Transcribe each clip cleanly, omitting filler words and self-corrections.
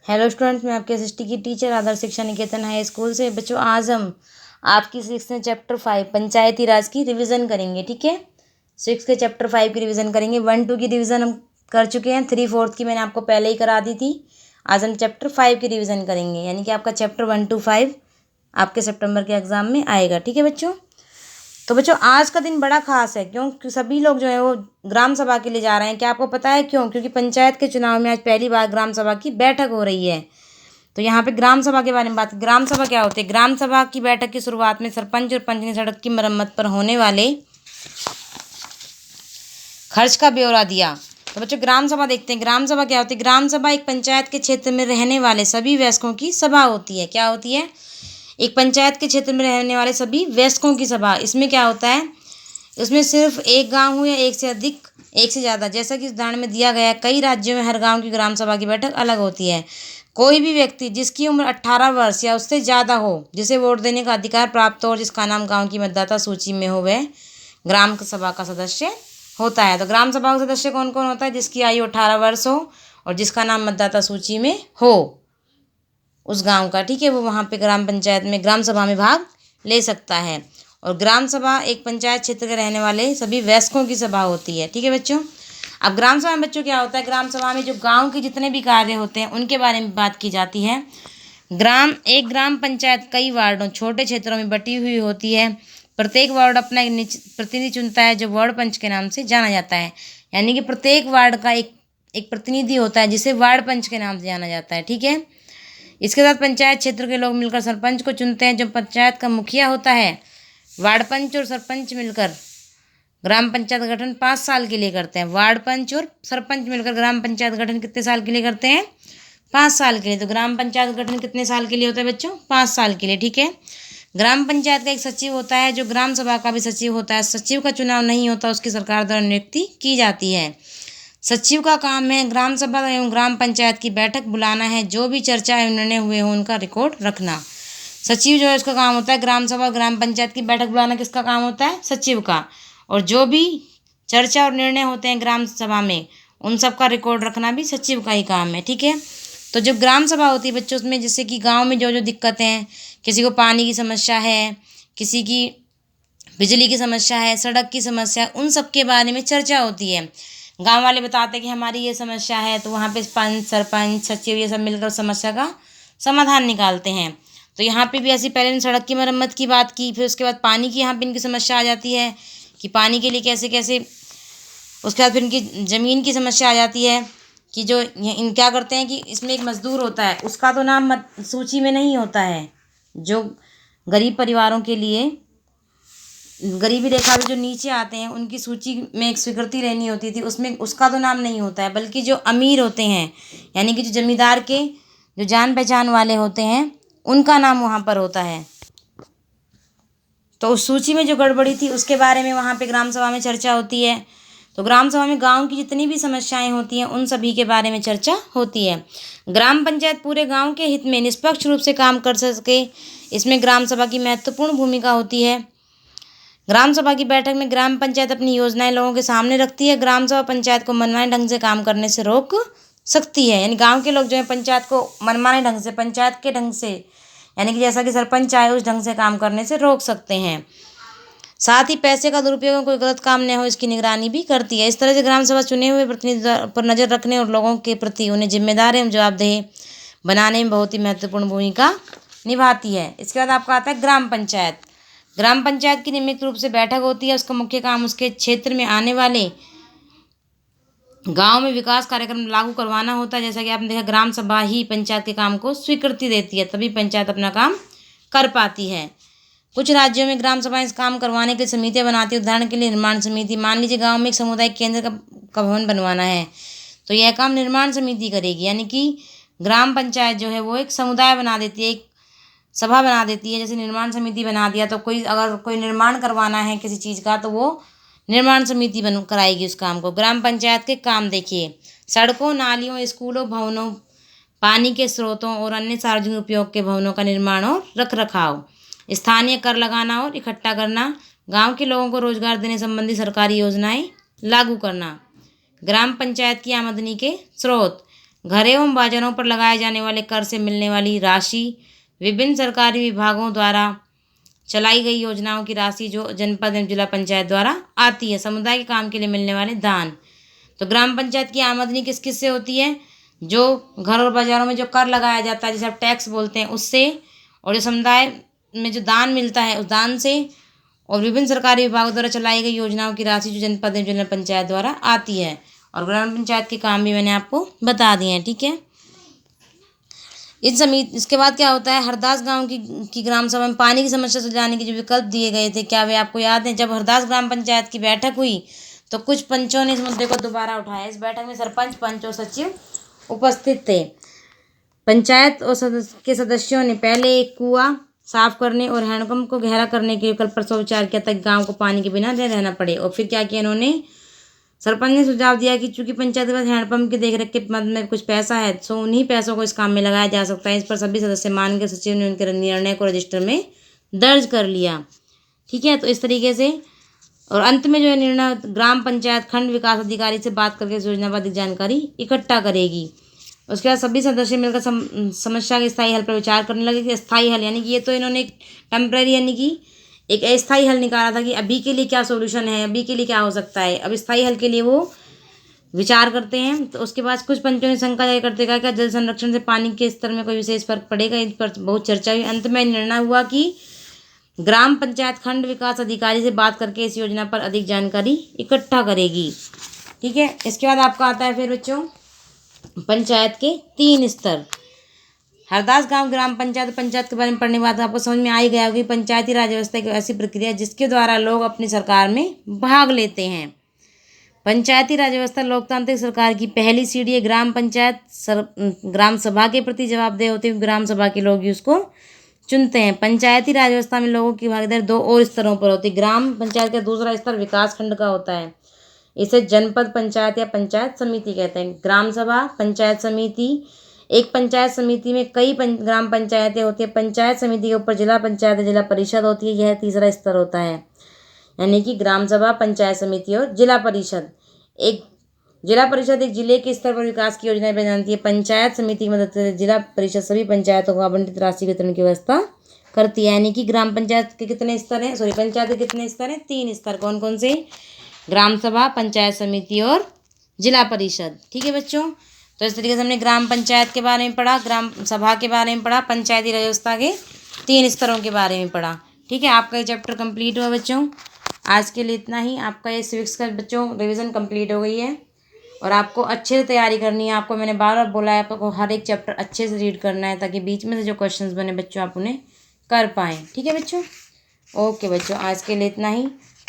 Hello students, मैं आपके SST की टीचर आदर्श शिक्षा निकेतन हाई स्कूल से। बच्चों, आज हम आपकी 6 में चैप्टर 5 पंचायती राज की रिवीजन करेंगे। ठीक है, 6 के चैप्टर 5 की रिवीजन करेंगे। 1 2 की रिवीजन हम कर चुके हैं, 3 4 की मैंने आपको पहले ही करा दी थी। आज हम चैप्टर 5 की रिवीजन करेंगे, यानी कि आपका चैप्टर 1 to 5 आपके सितंबर के एग्जाम में आएगा। ठीक है बच्चों, तो बच्चों आज का दिन बड़ा खास है, क्यों? सभी लोग जो है वो ग्राम सभा के लिए जा रहे हैं। क्या आपको पता है क्यों? क्योंकि पंचायत के चुनाव में आज पहली बार ग्राम सभा की बैठक हो रही है। तो यहाँ पे ग्राम सभा के बारे में बात। ग्राम सभा क्या होती है? ग्राम सभा की बैठक की शुरुआत में सरपंच और पंच ने सड़क की मरम्मत पर होने वाले खर्च का ब्यौरा दिया। तो बच्चों ग्राम सभा देखते हैं। ग्राम सभा क्या होती है? ग्राम सभा एक पंचायत के क्षेत्र में रहने वाले सभी वयस्कों की सभा होती है। क्या होती है? एक पंचायत के क्षेत्र में रहने वाले सभी वयस्कों की सभा। इसमें क्या होता है? उसमें सिर्फ एक गांव हो या एक से अधिक, एक से ज़्यादा, जैसा कि उदाहरण में दिया गया है। कई राज्यों में हर गांव की ग्राम सभा की बैठक अलग होती है। कोई भी व्यक्ति जिसकी उम्र 18 वर्ष या उससे ज़्यादा हो, जिसे वोट देने का अधिकार प्राप्त हो और जिसका नाम गांव की मतदाता सूची में हो, वह ग्राम सभा का सदस्य होता है। तो ग्राम सभा का सदस्य कौन कौन होता है? जिसकी आयु 18 वर्ष हो और जिसका नाम मतदाता सूची में हो उस गांव का। ठीक है, वो वहाँ पे ग्राम पंचायत में, ग्राम सभा में भाग ले सकता है। और ग्राम सभा एक पंचायत क्षेत्र के रहने वाले सभी वयस्कों की सभा होती है। ठीक है बच्चों, अब ग्राम सभा में बच्चों क्या होता है? ग्राम सभा में जो गांव के जितने भी कार्य होते हैं उनके बारे में बात की जाती है। एक ग्राम पंचायत कई वार्डों, छोटे क्षेत्रों में बटी हुई होती है। प्रत्येक वार्ड अपना एक प्रतिनिधि चुनता है, जो वार्ड पंच के नाम से जाना जाता है। यानी कि प्रत्येक वार्ड का एक एक प्रतिनिधि होता है, जिसे वार्ड पंच के नाम से जाना जाता है। ठीक है, इसके साथ पंचायत क्षेत्र के लोग मिलकर सरपंच को चुनते हैं, जो पंचायत का मुखिया होता है। वार्ड पंच और सरपंच मिलकर ग्राम पंचायत का गठन 5 साल के लिए करते हैं। वार्ड पंच और सरपंच मिलकर ग्राम पंचायत गठन कितने साल के लिए करते हैं? 5 साल के लिए। तो ग्राम पंचायत गठन कितने साल के लिए होता है बच्चों? 5 साल के लिए। ठीक है, ग्राम पंचायत का एक सचिव होता है, जो ग्राम सभा का भी सचिव होता है। सचिव का चुनाव नहीं होता, उसकी सरकार द्वारा नियुक्ति की जाती है। सचिव का काम है ग्राम सभा एवं ग्राम पंचायत की बैठक बुलाना है, जो भी चर्चा एवं निर्णय हुए हों उनका रिकॉर्ड रखना। सचिव जो है उसका काम होता है ग्राम सभा ग्राम पंचायत की बैठक बुलाना। किसका काम होता है? सचिव का। और जो भी चर्चा और निर्णय होते हैं ग्राम सभा में, उन सब का रिकॉर्ड रखना भी सचिव का ही काम है। ठीक है, तो जो ग्राम सभा होती है बच्चों, उसमें जैसे कि गांव में जो जो दिक्कतें हैं, किसी को पानी की समस्या है, किसी की बिजली की समस्या है, सड़क की समस्या है, उन सब के बारे में चर्चा होती है। गांव वाले बताते हैं कि हमारी ये समस्या है, तो वहाँ पे पंच सरपंच सचिव ये सब मिलकर समस्या का समाधान निकालते हैं। तो यहाँ पे भी ऐसी, पहले सड़क की मरम्मत की बात की, फिर उसके बाद पानी की यहाँ पे इनकी समस्या आ जाती है कि पानी के लिए कैसे कैसे। उसके बाद फिर इनकी ज़मीन की समस्या आ जाती है कि जो इन क्या करते हैं कि इसमें एक मज़दूर होता है, उसका तो नाम सूची में नहीं होता है। जो गरीब परिवारों के लिए, गरीबी रेखा पे जो नीचे आते हैं, उनकी सूची में एक स्वीकृति रहनी होती थी, उसमें उसका तो नाम नहीं होता है, बल्कि जो अमीर होते हैं, यानी कि जो जमींदार के जो जान पहचान वाले होते हैं, उनका नाम वहाँ पर होता है। तो उस सूची में जो गड़बड़ी थी उसके बारे में वहाँ पे ग्राम सभा में चर्चा होती है। तो ग्राम सभा में गांव की जितनी भी समस्याएं होती हैं उन सभी के बारे में चर्चा होती है। ग्राम पंचायत पूरे गांव के हित में निष्पक्ष रूप से काम कर सके, इसमें ग्राम सभा की महत्वपूर्ण भूमिका होती है। ग्राम सभा की बैठक में ग्राम पंचायत अपनी योजनाएं लोगों के सामने रखती है। ग्राम सभा पंचायत को मनमाने ढंग से काम करने से रोक सकती है। यानी गांव के लोग जो है पंचायत को मनमाने ढंग से, पंचायत के ढंग से, यानी कि जैसा कि सरपंच चाहे उस ढंग से काम करने से रोक सकते हैं। साथ ही पैसे का दुरुपयोग, कोई गलत काम न हो, इसकी निगरानी भी करती है। इस तरह से ग्राम सभा चुने हुए प्रतिनिधि पर नज़र रखने और लोगों के प्रति उन्हें जिम्मेदार एवं जवाबदेह बनाने में बहुत ही महत्वपूर्ण भूमिका निभाती है। इसके बाद आपका आता है ग्राम पंचायत। ग्राम पंचायत की नियमित रूप से बैठक होती है। उसका मुख्य काम उसके क्षेत्र में आने वाले गांव में विकास कार्यक्रम लागू करवाना होता है। जैसा कि आपने देखा, ग्राम सभा ही पंचायत के काम को स्वीकृति देती है, तभी पंचायत अपना काम कर पाती है। कुछ राज्यों में ग्राम सभाएं इस काम करवाने के लिए समितियां बनाती है। उदाहरण के लिए निर्माण समिति। मान लीजिए गांव में एक सामुदायिक केंद्र का भवन बनवाना है, तो यह काम निर्माण समिति करेगी। यानी कि ग्राम पंचायत जो है वो एक समुदाय बना देती है, एक सभा बना देती है। जैसे निर्माण समिति बना दिया, तो अगर कोई निर्माण करवाना है किसी चीज़ का, तो वो निर्माण समिति बन कराएगी उस काम को। ग्राम पंचायत के काम देखिए: सड़कों, नालियों, स्कूलों, भवनों, पानी के स्रोतों और अन्य सार्वजनिक उपयोग के भवनों का निर्माण और रख रखाव, स्थानीय कर लगाना और इकट्ठा करना, गांव के लोगों को रोजगार देने संबंधी सरकारी योजनाएं लागू करना। ग्राम पंचायत की आमदनी के स्रोत: घर एवं बाजारों पर लगाए जाने वाले कर से मिलने वाली राशि, विभिन्न सरकारी विभागों द्वारा चलाई गई योजनाओं की राशि जो जनपद एवं जिला पंचायत द्वारा आती है, समुदाय के काम के लिए मिलने वाले दान। तो ग्राम पंचायत की आमदनी किस किस से होती है? जो घर और बाजारों में जो कर लगाया जाता है, जिसे आप टैक्स बोलते हैं, उससे, और जो समुदाय में जो दान मिलता है उस दान से, और विभिन्न सरकारी विभागों द्वारा चलाई गई योजनाओं की राशि जो जनपद एवं जिला पंचायत द्वारा आती है। और ग्राम पंचायत के काम भी मैंने आपको बता दिए हैं। ठीक है, इसके बाद क्या होता है? हरदास गांव की ग्राम सभा में पानी की समस्या सुलझाने के जो विकल्प दिए गए थे, क्या वे आपको याद है? जब हरदास ग्राम पंचायत की बैठक हुई तो कुछ पंचों ने इस मुद्दे को दोबारा उठाया। इस बैठक में सरपंच, पंच और सचिव उपस्थित थे। पंचायत और के सदस्यों ने पहले एक कुआं साफ करने और हैंडपंप को गहरा करने के विकल्प पर विचार किया ताकि गांव को पानी के बिना रहना पड़े। और फिर क्या किया इन्होंने? सरपंच ने सुझाव दिया कि चूंकि पंचायत के पास हैंडपंप की देखरेख के मद में कुछ पैसा है, तो उन्हीं पैसों को इस काम में लगाया जा सकता है। इस पर सभी सदस्य मान के सचिव ने उनके निर्णय को रजिस्टर में दर्ज कर लिया। ठीक है, तो इस तरीके से, और अंत में जो है निर्णय, ग्राम पंचायत खंड विकास अधिकारी से बात करके इस योजना पर अधिक जानकारी इकट्ठा करेगी। उसके बाद सभी सदस्य मिलकर समस्या के स्थायी हल पर विचार करने लगे कि स्थायी हल, यानी कि ये तो इन्होंने एक टेम्परेरी यानी कि एक अस्थायी हल निकाला था कि अभी के लिए क्या सोल्यूशन है, अभी के लिए क्या हो सकता है। अब स्थायी हल के लिए वो विचार करते हैं। तो उसके बाद कुछ पंचों ने शंका जाहिर करते कहा कि जल संरक्षण से पानी के स्तर में कोई विशेष फर्क पड़ेगा। इस पर बहुत चर्चा हुई। अंत में निर्णय हुआ कि ग्राम पंचायत खंड विकास अधिकारी से बात करके इस योजना पर अधिक जानकारी इकट्ठा करेगी। ठीक है, इसके बाद आपका आता है फिर बच्चों पंचायत के 3 स्तर। हरदास गांव ग्राम पंचायत के बारे में पढ़ने के बाद आपको समझ में आ ही गया होगा कि पंचायती राज व्यवस्था एक ऐसी प्रक्रिया है जिसके द्वारा लोग अपनी सरकार में भाग लेते हैं। पंचायती राज व्यवस्था लोकतांत्रिक सरकार की पहली सीढ़ी है। ग्राम पंचायत ग्राम सभा के प्रति जवाबदेह होते हुए ग्राम सभा के लोग ही उसको चुनते हैं। पंचायती राज व्यवस्था में लोगों की भागीदारी 2 और स्तरों पर होती है। ग्राम पंचायत का दूसरा स्तर विकास खंड का होता है। इसे जनपद पंचायत या पंचायत समिति कहते हैं। ग्राम सभा, पंचायत समिति, एक पंचायत समिति में कई ग्राम पंचायतें होती है। पंचायत समिति के ऊपर जिला पंचायत, जिला परिषद होती है। यह तीसरा स्तर होता है, यानी कि ग्राम सभा, पंचायत समिति और जिला परिषद। एक जिला परिषद एक जिले के स्तर पर विकास की योजनाएं बनाती है। पंचायत समिति की मदद से जिला परिषद सभी पंचायतों को आवंटित राशि वितरण की व्यवस्था करती है। यानी कि ग्राम पंचायत के कितने स्तर हैं? पंचायत के कितने स्तर हैं? 3 स्तर। कौन कौन से? ग्राम सभा, पंचायत समिति और जिला परिषद। ठीक है बच्चों, तो इस तरीके से हमने ग्राम पंचायत के बारे में पढ़ा, ग्राम सभा के बारे में पढ़ा, पंचायती राज व्यवस्था के 3 स्तरों के बारे में पढ़ा। ठीक है, आपका ये चैप्टर कंप्लीट हुआ बच्चों। आज के लिए इतना ही। आपका ये सिविक्स का बच्चों रिवीजन कंप्लीट हो गई है और आपको अच्छे से तैयारी करनी है। आपको मैंने बार बार बोला है, आपको हर एक चैप्टर अच्छे से रीड करना है ताकि बीच में से जो क्वेश्चंस बने बच्चों आप उन्हें कर पाएँ। ठीक है बच्चों, ओके बच्चों, आज के लिए इतना ही।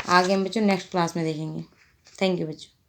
आगे हम बच्चों नेक्स्ट क्लास में देखेंगे। थैंक यू बच्चों।